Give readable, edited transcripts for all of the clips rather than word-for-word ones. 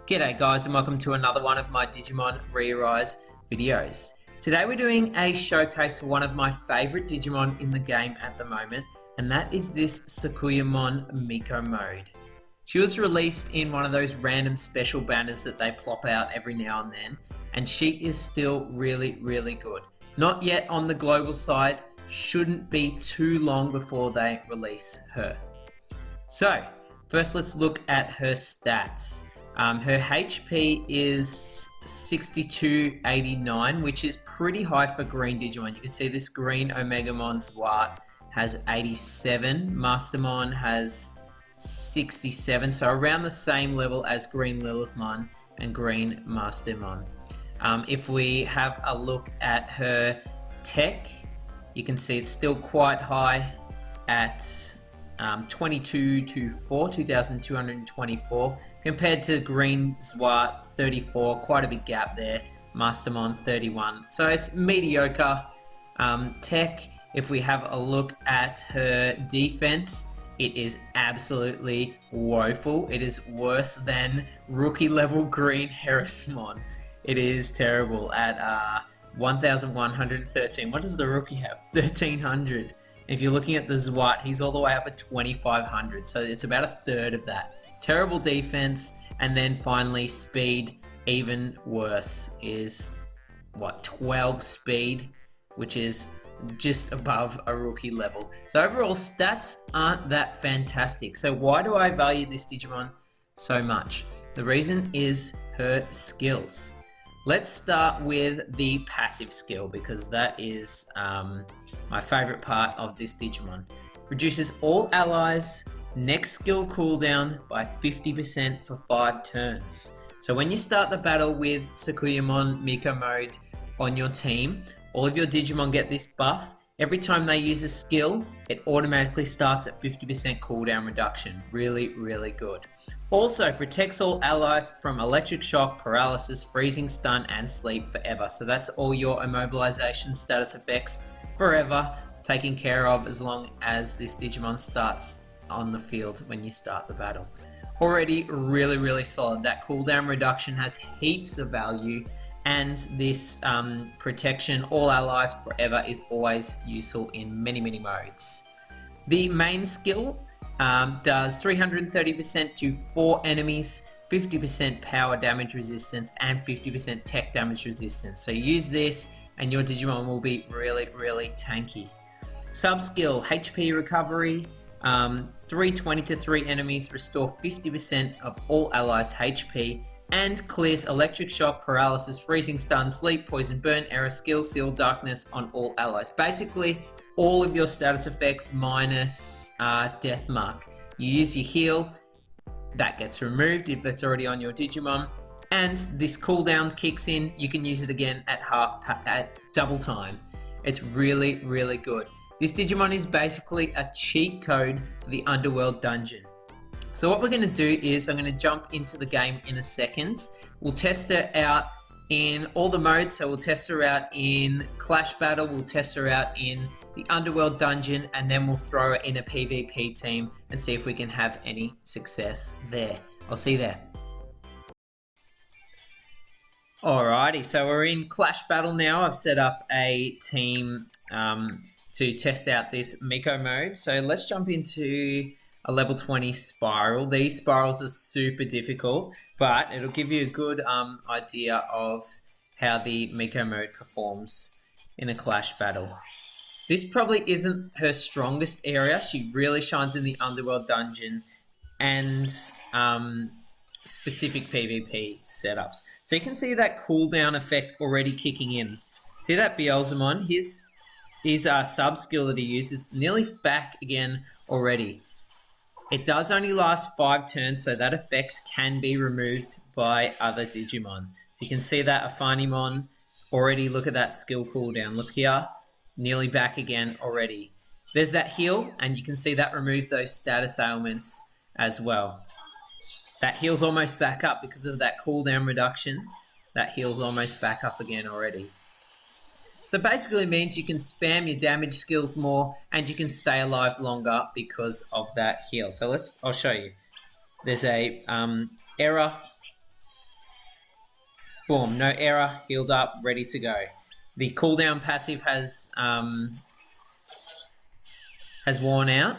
G'day guys and welcome to another one of my Digimon ReArise videos. Today we're doing a showcase for one of my favourite Digimon in the game at the moment, and that is this Sakuya-mon Miko mode. She was released in one of those random special banners that they plop out every now and then, and she is still really good. Not yet on the global side, shouldn't be too long before they release her. So, first let's look at her stats. Her HP is 6289, which is pretty high for green Digimon. You can see this green Omegamon Zwart has 87, Mastermon has 67, so around the same level as green Lilithmon and green Mastermon. If we have a look at her tech, you can see it's still quite high at 2224, compared to green Zwart 34, quite a big gap there. Mastermon 31, so it's mediocre tech. If we have a look at her defense, it is absolutely woeful. It is worse than rookie level green Harrismon. It is terrible at 1113. What does the rookie have? 1300. If you're looking at the Zwart, he's all the way up at 2500, so it's about a third of that. Terrible defense, and then finally speed, even worse, is what, 12 speed, which is just above a rookie level. So overall stats aren't that fantastic. So why do I value this Digimon so much? The reason is her skills. Let's start with the passive skill, because that is my favorite part of this Digimon. Reduces all allies' next skill cooldown by 50% for 5 turns. So when you start the battle with Sakuyamon Miko mode on your team, all of your Digimon get this buff. Every time they use a skill, it automatically starts at 50% cooldown reduction. Really good. Also protects all allies from electric shock, paralysis, freezing, stun, and sleep forever. So that's all your immobilization status effects forever taken care of as long as this Digimon starts on the field when you start the battle. Already really solid. That cooldown reduction has heaps of value, and this protection all allies forever is always useful in many modes. The main skill does 330% to 4 enemies, 50% power damage resistance, and 50% tech damage resistance. So use this and your Digimon will be really tanky. Sub skill, HP recovery, 320 to 3 enemies, restore 50% of all allies' HP, and clears electric shock, paralysis, freezing, stun, sleep, poison, burn, error, skill, seal, darkness on all allies. Basically, all of your status effects minus death mark. You use your heal, that gets removed if it's already on your Digimon, and this cooldown kicks in. You can use it again at double time. It's really good. This Digimon is basically a cheat code for the Underworld dungeon. So what we're going to do is I'm going to jump into the game in a second. We'll test her out in all the modes. So we'll test her out in Clash Battle, we'll test her out in the Underworld dungeon, and then we'll throw her in a PvP team and see if we can have any success there. I'll see you there. Alrighty, so we're in Clash Battle now. I've set up a team to test out this Miko mode. So let's jump into a level 20 spiral. These spirals are super difficult, but it'll give you a good idea of how the Miko mode performs in a Clash Battle. This probably isn't her strongest area. She really shines in the Underworld dungeon and specific PvP setups. So you can see that cooldown effect already kicking in. See that Beelzemon? His sub skill that he uses nearly back again already. It does only last 5 turns, so that effect can be removed by other Digimon. So you can see that Afanimon already, look at that skill cooldown. Look here, nearly back again already. There's that heal, and you can see that removed those status ailments as well. That heal's almost back up because of that cooldown reduction. That heal's almost back up again already. So basically it means you can spam your damage skills more and you can stay alive longer because of that heal. So I'll show you. There's a error Boom, no error, healed up, ready to go. The cooldown passive has worn out,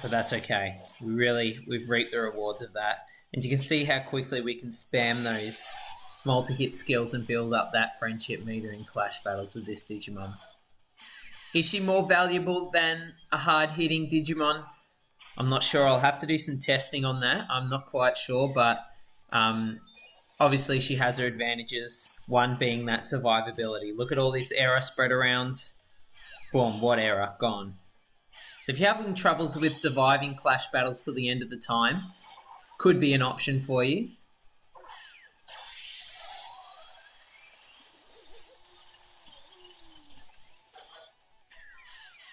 but that's okay. We've reaped the rewards of that. And you can see how quickly we can spam those multi-hit skills and build up that friendship meter in clash battles with this Digimon. Is she more valuable than a hard-hitting Digimon? I'm not sure. I'll have to do some testing on that. I'm not quite sure, but obviously she has her advantages, one being that survivability. Look at all this error spread around. Boom, what error? Gone. So if you're having troubles with surviving clash battles till the end of the time, could be an option for you.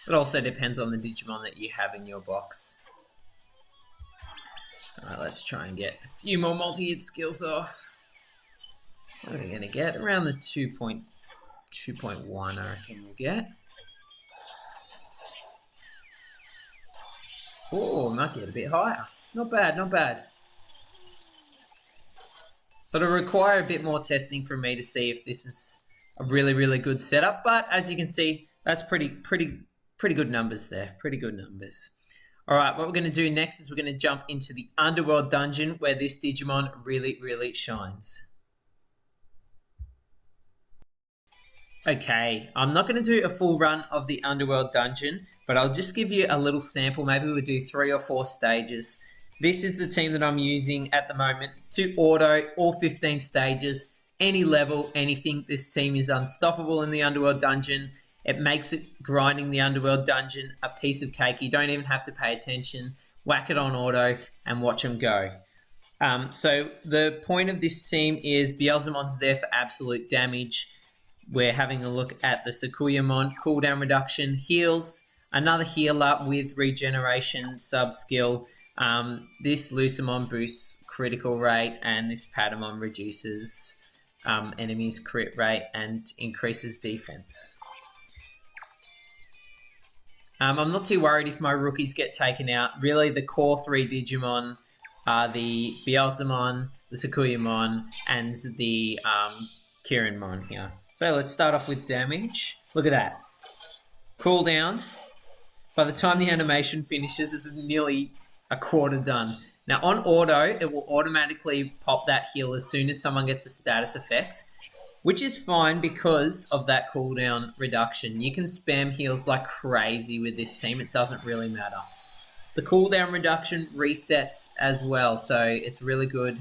It also depends on the Digimon that you have in your box. Alright, let's try and get a few more multi-hit skills off. What are we going to get? Around the 2.1 I reckon we'll get. Oh, might get a bit higher. Not bad, not bad. So it'll require a bit more testing from me to see if this is a really good setup. But as you can see, that's pretty good numbers there. Pretty good numbers. All right, what we're going to do next is we're going to jump into the Underworld dungeon where this Digimon really shines. Okay, I'm not going to do a full run of the Underworld dungeon, but I'll just give you a little sample. Maybe we'll do 3 or 4 stages. This is the team that I'm using at the moment to auto all 15 stages, any level, anything. This team is unstoppable in the Underworld dungeon. It makes it grinding the Underworld dungeon a piece of cake. You don't even have to pay attention. Whack it on auto and watch them go. So the point of this team is Beelzemon's there for absolute damage. We're having a look at the Sakuya-mon cooldown reduction, heals, another heal up with regeneration sub-skill. This Lucamon boosts critical rate, and this Patamon reduces enemies' crit rate and increases defense. I'm not too worried if my rookies get taken out. Really, the core 3 Digimon are the Beelzemon, the Sakuyamon, and the Kirinmon here. So let's start off with damage. Look at that. Cooldown. By the time the animation finishes, this is nearly a quarter done. Now on auto, it will automatically pop that heal as soon as someone gets a status effect, which is fine because of that cooldown reduction. You can spam heals like crazy with this team. It doesn't really matter. The cooldown reduction resets as well, so it's really good.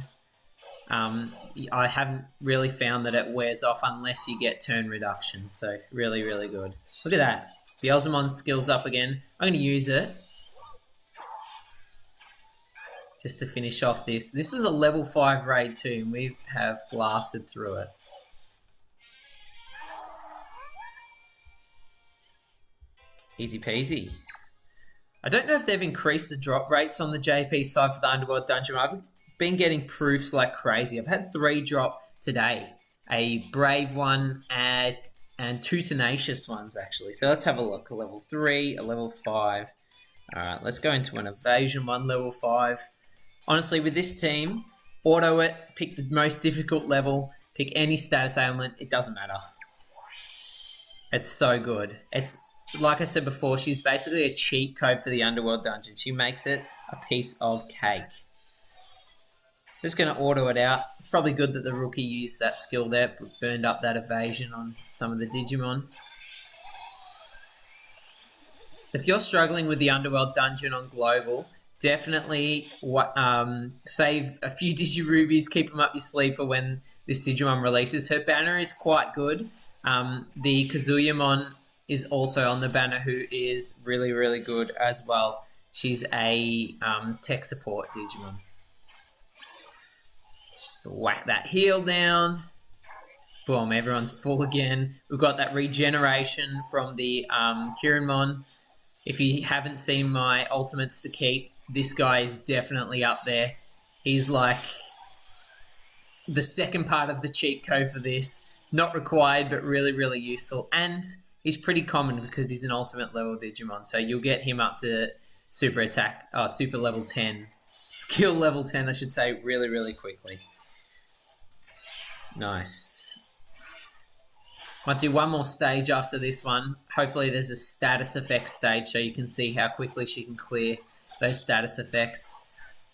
I haven't really found that it wears off unless you get turn reduction, so really good. Look at that. Beelzemon's skills up again. I'm going to use it just to finish off this. This was a level 5 raid too, and we have blasted through it. Easy peasy. I don't know if they've increased the drop rates on the JP side for the Underworld dungeon. I've been getting proofs like crazy. I've had 3 drop today. A brave one and 2 tenacious ones actually. So let's have a look. A level 3, a level 5. Alright, let's go into an evasion one, level 5. Honestly, with this team, auto it, pick the most difficult level, pick any status ailment, it doesn't matter. It's so good. It's like I said before, she's basically a cheat code for the Underworld dungeon. She makes it a piece of cake. Just going to auto it out. It's probably good that the rookie used that skill there, burned up that evasion on some of the Digimon. So if you're struggling with the Underworld dungeon on Global, definitely save a few Digirubies, keep them up your sleeve for when this Digimon releases. Her banner is quite good. The Kazuyamon is also on the banner, who is really good as well. She's a tech support Digimon. So whack that heal down. Boom, everyone's full again. We've got that regeneration from the Kirinmon. If you haven't seen my ultimates to keep, this guy is definitely up there. He's like the second part of the cheat code for this. Not required, but really useful. And he's pretty common because he's an ultimate level Digimon. So you'll get him up to super level 10. Skill level 10, I should say, really quickly. Nice. Might do one more stage after this one. Hopefully there's a status effect stage so you can see how quickly she can clear those status effects.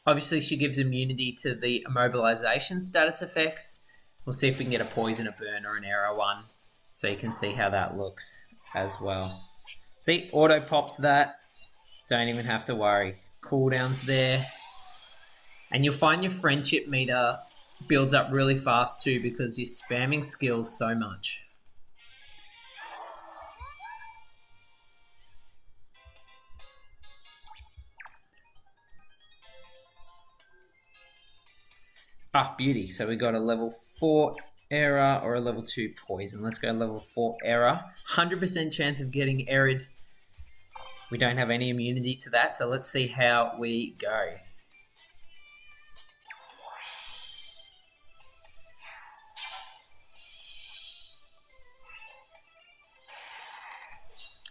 Obviously she gives immunity to the immobilization status effects. We'll see if we can get a poison, a burn, or an error one. So you can see how that looks as well. See, auto pops that. Don't even have to worry. Cooldowns there. And you'll find your friendship meter builds up really fast too because you're spamming skills so much. Ah, beauty. So we got a level 4 error or a level 2 poison. Let's go level 4 error. 100% chance of getting errored. We don't have any immunity to that, so let's see how we go.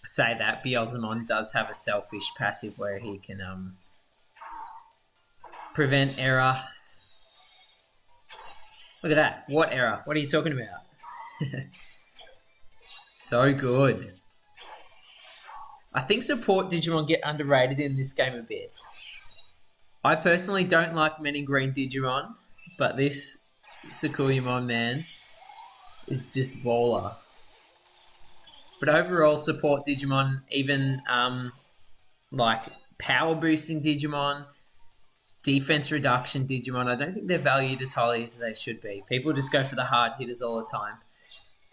Say that Beelzemon does have a selfish passive where he can prevent error. Look at that. What error? What are you talking about? So good. I think support Digimon get underrated in this game a bit. I personally don't like many green Digimon, but this Sakuya-mon man is just baller. But overall, support Digimon, even like power boosting Digimon, defense reduction Digimon, I don't think they're valued as highly as they should be. People just go for the hard hitters all the time.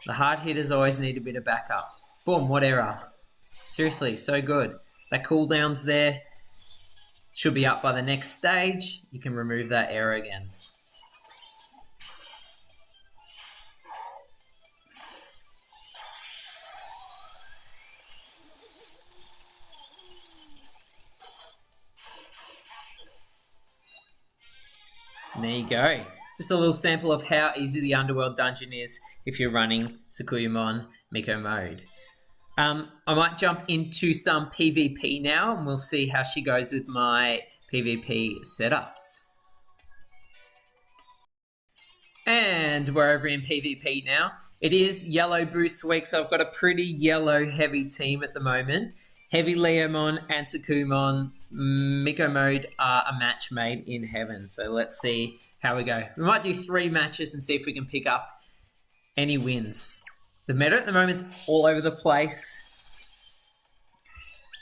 The hard hitters always need a bit of backup. Boom, what error? Seriously, so good. That cooldown's there. Should be up by the next stage. You can remove that error again. There you go. Just a little sample of how easy the Underworld dungeon is if you're running Sakuya-mon Miko mode. I might jump into some PvP now and we'll see how she goes with my PvP setups. And we're over in PvP now. It is yellow boost week, so I've got a pretty yellow heavy team at the moment. Heavy Leomon and Sakuya-mon Miko mode are a match made in heaven. So let's see how we go. We might do 3 matches and see if we can pick up any wins. The meta at the moment's all over the place.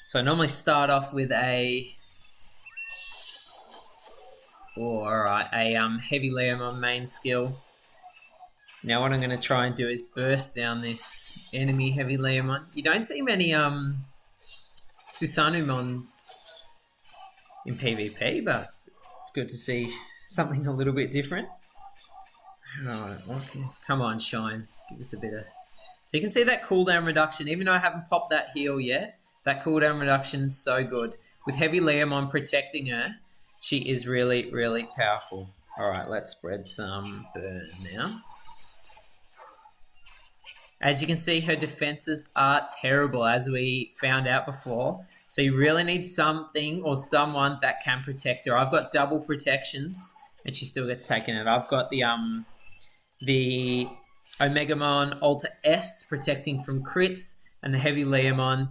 So I normally start off with a... Oh, alright, a heavy Leomon main skill. Now what I'm going to try and do is burst down this enemy heavy Leomon. You don't see many Susanumons in PvP, but it's good to see something a little bit different. Alright, okay. Come on, Shine. Give us a bit of... So you can see that cooldown reduction, even though I haven't popped that heal yet, that cooldown reduction is so good. With heavy Leomon protecting her, she is really, really powerful. Alright, let's spread some burn now. As you can see, her defenses are terrible, as we found out before. So you really need something or someone that can protect her. I've got double protections, and she still gets taken out. I've got the Omegamon Alter S protecting from crits, and the Heavy Leomon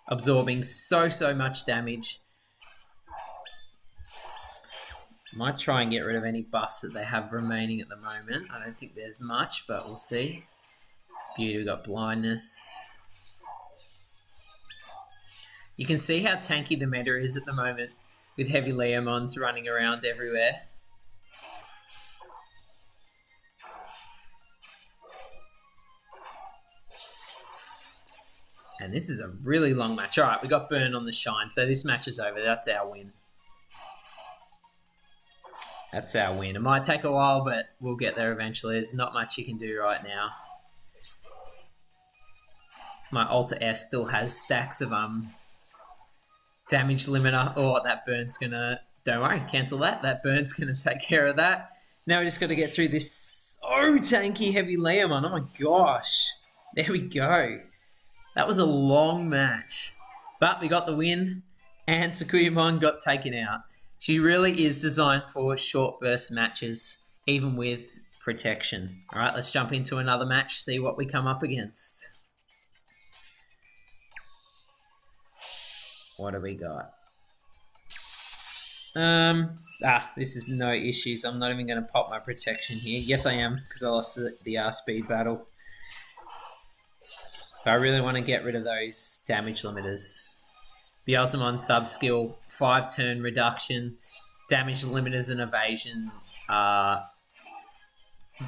absorbing so much damage. Might try and get rid of any buffs that they have remaining at the moment. I don't think there's much, but we'll see. Beauty, we've got blindness. You can see how tanky the meta is at the moment with heavy Leomons running around everywhere. And this is a really long match. Alright, we got burn on the Shine, so this match is over. That's our win. That's our win. It might take a while, but we'll get there eventually. There's not much you can do right now. My Alter S still has stacks of damage limiter. Oh, that burn's gonna... Don't worry, cancel that. That burn's gonna take care of that. Now we just got to get through this so tanky heavy Leomon. Oh my gosh. There we go. That was a long match. But we got the win, and Sakuya-mon got taken out. She really is designed for short burst matches, even with protection. All right, let's jump into another match, see what we come up against. What do we got? This is no issues. I'm not even going to pop my protection here. Yes, I am, because I lost the speed battle. But I really want to get rid of those damage limiters. Beelzemon sub-skill, 5-turn reduction, damage limiters and evasion are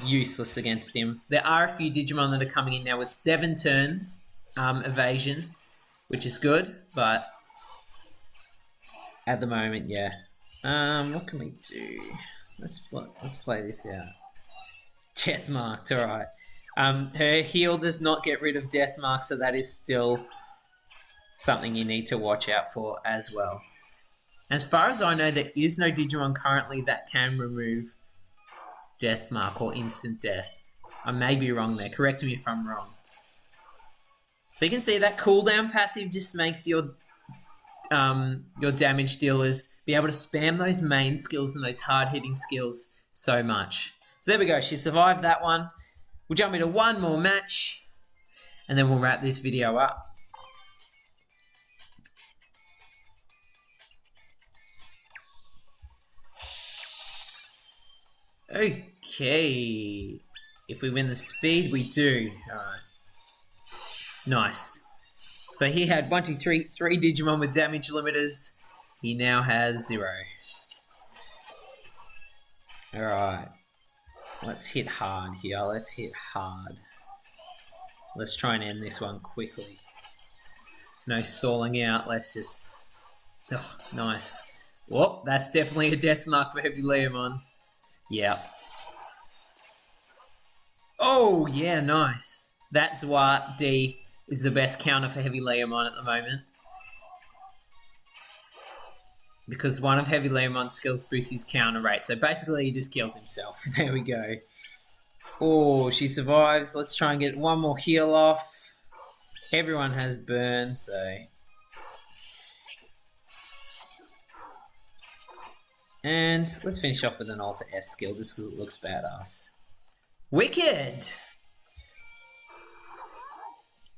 useless against him. There are a few Digimon that are coming in now with 7 turns evasion, which is good, but at the moment, yeah. What can we do? Let's play this out. Death marked, alright. Her heal does not get rid of death mark, so that is still something you need to watch out for as well. As far as I know, there is no Digimon currently that can remove death mark or instant death. I may be wrong there. Correct me if I'm wrong. So you can see that cooldown passive just makes your damage dealers be able to spam those main skills and those hard-hitting skills so much. So there we go. She survived that one. We'll jump into one more match, and then we'll wrap this video up. Okay. If we win the speed, we do. Alright. Nice. So he had 1, 2, 3 Digimon with damage limiters. He now has 0. Alright. Let's hit hard here. Let's hit hard. Let's try and end this one quickly. No stalling out. Let's just... Oh, nice. Whoop, that's definitely a death mark for Heavy Leomon. Yeah. Oh, yeah, nice. That's why D is the best counter for Heavy Leomon at the moment. Because one of Heavy Leomon's skills boosts his counter rate. So basically he just kills himself. There we go. Oh, she survives. Let's try and get one more heal off. Everyone has burn, so... And let's finish off with an Alter S skill just because it looks badass. Wicked!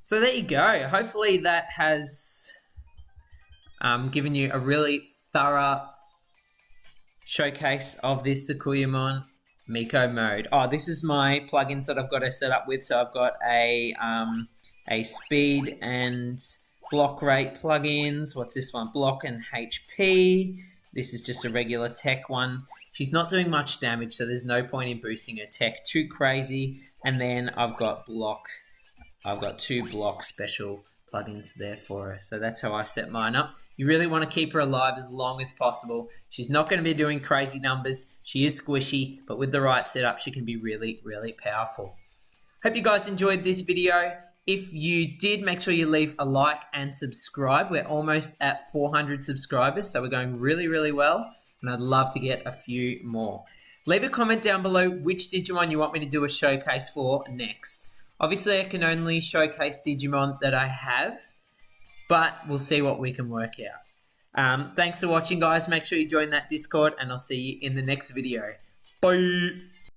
So there you go. Hopefully that has given you a really thorough showcase of this Sakuyamon Miko mode. Oh, this is my plugins that I've got to set up with. So I've got a speed and block rate plugins. What's this one? Block and HP. This is just a regular tech one. She's not doing much damage, so there's no point in boosting her tech too crazy. And then I've got block. I've got 2 block special plugins there for her. So that's how I set mine up. You really want to keep her alive as long as possible. She's not going to be doing crazy numbers. She is squishy, but with the right setup, she can be really, really powerful. Hope you guys enjoyed this video. If you did, make sure you leave a like and subscribe. We're almost at 400 subscribers, so we're going really, really well. And I'd love to get a few more. Leave a comment down below which Digimon you want me to do a showcase for next. Obviously, I can only showcase Digimon that I have, but we'll see what we can work out. Thanks for watching, guys. Make sure you join that Discord, and I'll see you in the next video. Bye!